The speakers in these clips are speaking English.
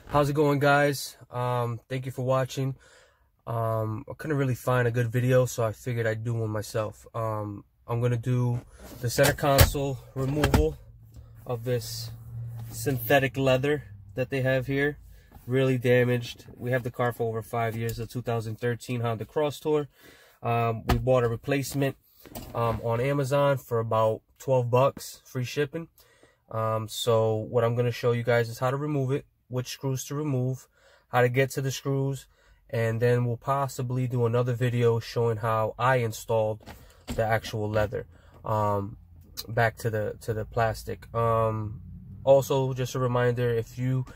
How's it going, guys? Thank you for watching. I couldn't really find a good video, so I figured I'd do one myself. I'm gonna do the center console removal of this synthetic leather that they have here. Really damaged. We have the car for over 5 years, the 2013 Honda Crosstour. We bought a replacement on Amazon for about 12 bucks, free shipping. So what I'm gonna show you guys is how to remove it, which screws to remove, how to get to the screws, and then we'll possibly do another video showing how I installed the actual leather back to the plastic. Also, just a reminder, if you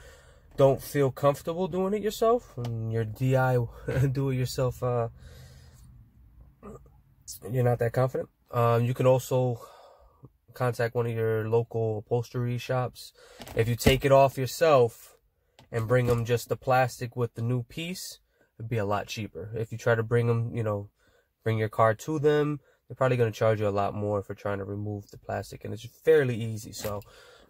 don't feel comfortable doing it yourself, and your DIY do-it-yourself, you're not that confident, you can also contact one of your local upholstery shops. If you take it off yourself and bring them just the plastic with the new piece, it'd be a lot cheaper. If you try to bring them, bring your car to them, they're probably going to charge you a lot more for trying to remove the plastic, and it's fairly easy. So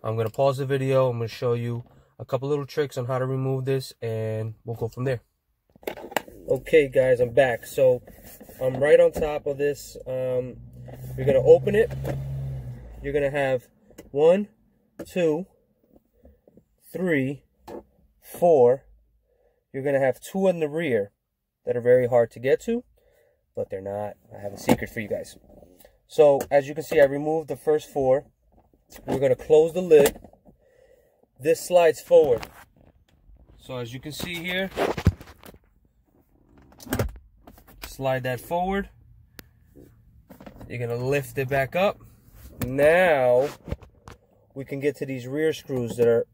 I'm going to pause the video. I'm going to show you a couple little tricks on how to remove this, and we'll go from there. Okay, guys, I'm back. So I'm right on top of this. You're going to open it. You're going to have 1, 2, 3, 4. You're going to have 2 in the rear that are very hard to get to, but they're not. I have a secret for you guys. So as you can see, I removed the first 4. We're going to close the lid. This slides forward. So as you can see here, slide that forward. You're going to lift it back up. Now we can get to these rear screws that are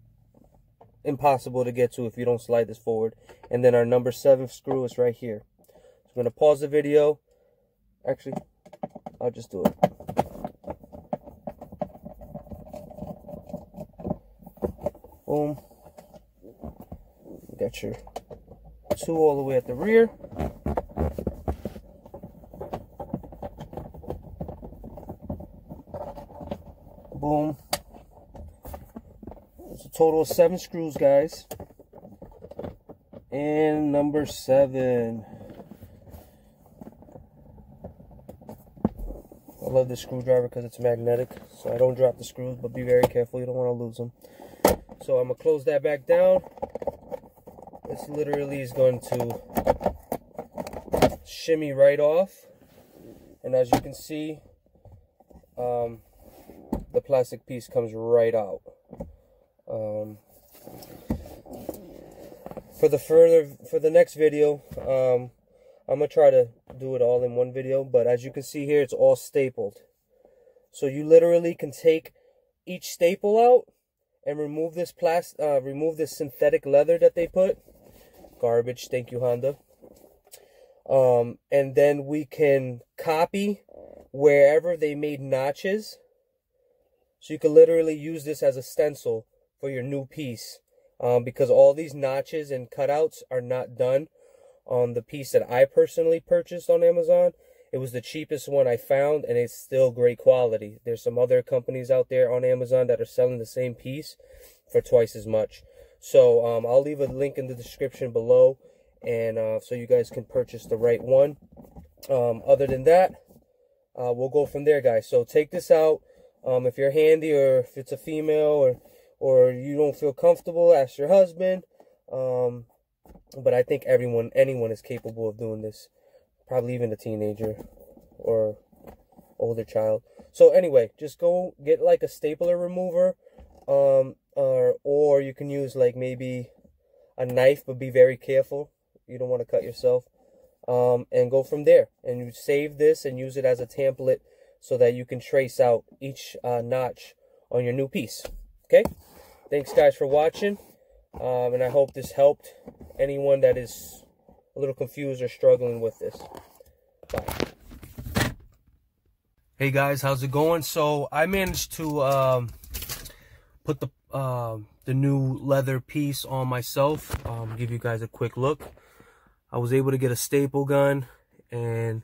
impossible to get to if you don't slide this forward. And then our number 7 screw is right here. So I'm going to pause the video. Actually, I'll just do it. Boom. You got your 2 all the way at the rear. Boom. It's a total of 7 screws, guys. And number 7. I love this screwdriver because it's magnetic, so I don't drop the screws, but be very careful. You don't want to lose them. So I'm going to close that back down. This literally is going to shimmy right off. And as you can see, the plastic piece comes right out. For the next video, I'm gonna try to do it all in one video, but as you can see here, it's all stapled. So you literally can take each staple out and remove this synthetic leather that they put. Garbage, thank you, Honda. And then we can copy wherever they made notches. So you can literally use this as a stencil for your new piece, because all these notches and cutouts are not done on the piece that I personally purchased on Amazon. It was the cheapest one I found, and it's still great quality. There's some other companies out there on Amazon that are selling the same piece for twice as much. So I'll leave a link in the description below, and so you guys can purchase the right one. Other than that, we'll go from there, guys. So take this out. If you're handy, or if it's a female, or you don't feel comfortable, ask your husband. But I think anyone is capable of doing this. Probably even a teenager or older child. So anyway, just go get like a stapler remover, or you can use like maybe a knife, but be very careful. You don't want to cut yourself. And go from there. And you save this and use it as a template, so that you can trace out each notch on your new piece. Okay? Thanks, guys, for watching. And I hope this helped anyone that is a little confused or struggling with this. Bye. Hey, guys, how's it going? So I managed to put the new leather piece on myself. Give you guys a quick look. I was able to get a staple gun and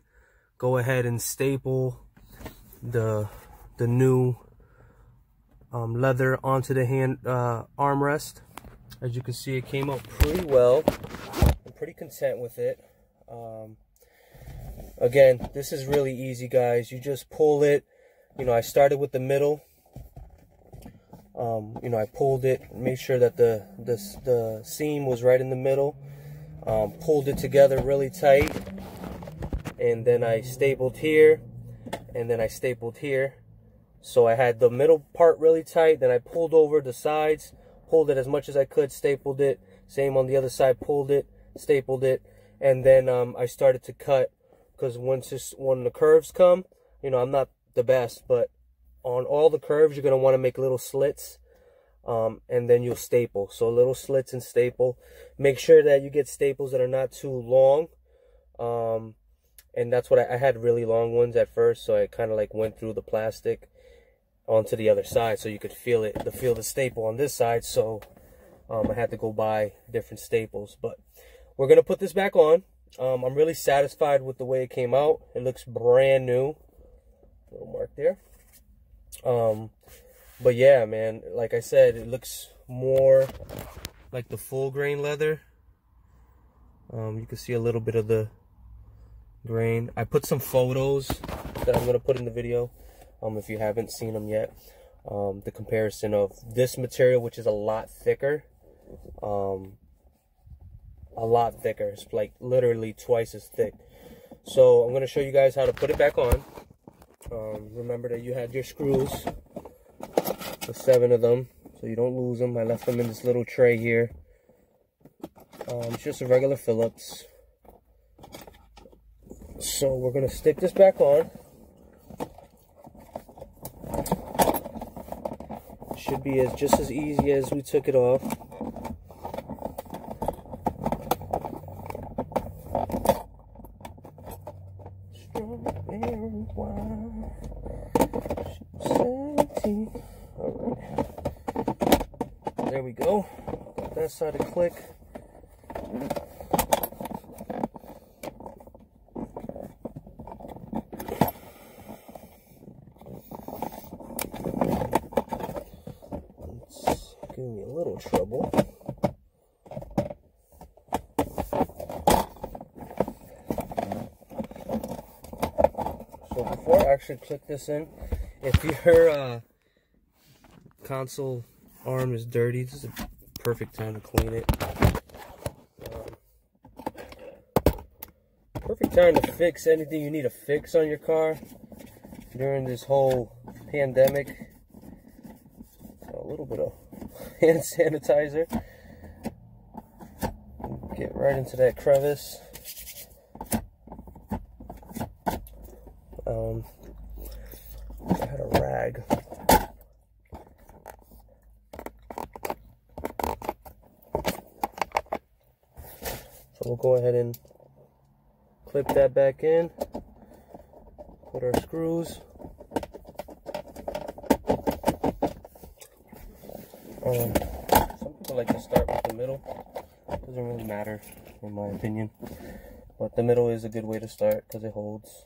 go ahead and staple the new leather onto the hand armrest. As you can see, it came out pretty well. I'm pretty content with it. Again, this is really easy, guys. You just pull it. You know, I started with the middle. You know, I pulled it, made sure that the seam was right in the middle. Pulled it together really tight, and then I stapled here, and then I stapled here. So I had the middle part really tight, then I pulled over the sides, pulled it as much as I could, stapled it. Same on the other side, pulled it, stapled it, and then I started to cut, because when the curves come, you know, I'm not the best, but on all the curves, you're going to want to make little slits, and then you'll staple. So little slits and staple. Make sure that you get staples that are not too long. And that's what I had really long ones at first, so I kind of like went through the plastic onto the other side so you could feel the staple on this side. So I had to go buy different staples. But we're going to put this back on. I'm really satisfied with the way it came out. It looks brand new. Little mark there. But yeah, man, like I said, it looks more like the full grain leather. You can see a little bit of the grain. I put some photos that I'm going to put in the video, if you haven't seen them yet. The comparison of this material, which is a lot thicker. It's like literally twice as thick. So I'm going to show you guys how to put it back on. Remember that you had your screws, the 7 of them, so you don't lose them. I left them in this little tray here. It's just a regular Phillips. So we're going to stick this back on. It should be just as easy as we took it off. Strawberry wine, 17. All right. There we go. Got that side to click. It's giving me a little trouble. So before I actually click this in, if your console arm is dirty, this is a perfect time to clean it. Perfect time to fix anything you need to fix on your car during this whole pandemic. A little bit of hand sanitizer. Get right into that crevice. I had a rag. So we'll go ahead and clip that back in. Put our screws. Some people like to start with the middle. Doesn't really matter, in my opinion. But the middle is a good way to start because it holds.